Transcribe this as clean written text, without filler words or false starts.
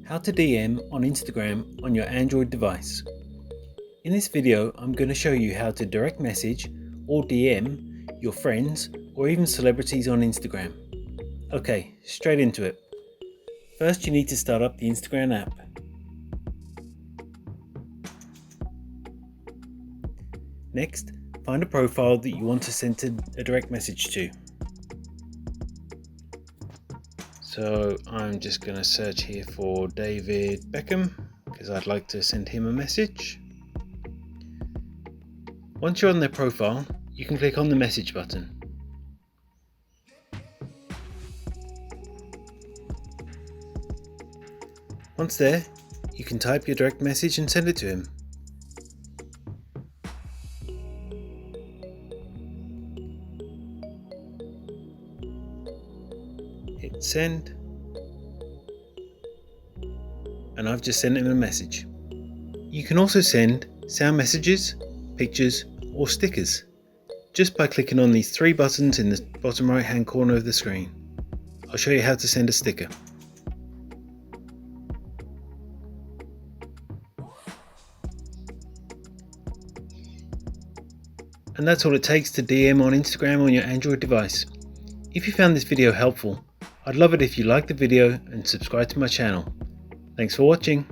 How to DM on Instagram on your Android device. In this video, I'm going to show you how to direct message or DM your friends or even celebrities on Instagram. Okay, straight into it. First, you need to start up the Instagram app. Next, find a profile that you want to send a direct message to. So I'm just going to search here for David Beckham because I'd like to send him a message. Once you're on their profile, you can click on the message button. Once there, you can type your direct message and send it to him. Hit send, and I've just sent him a message. You can also send sound messages, pictures, or stickers just by clicking on these three buttons in the bottom right hand corner of the screen. I'll show you how to send a sticker. And that's all it takes to DM on Instagram on your Android device. If you found this video helpful, I'd love it if you liked the video and subscribe to my channel. Thanks for watching.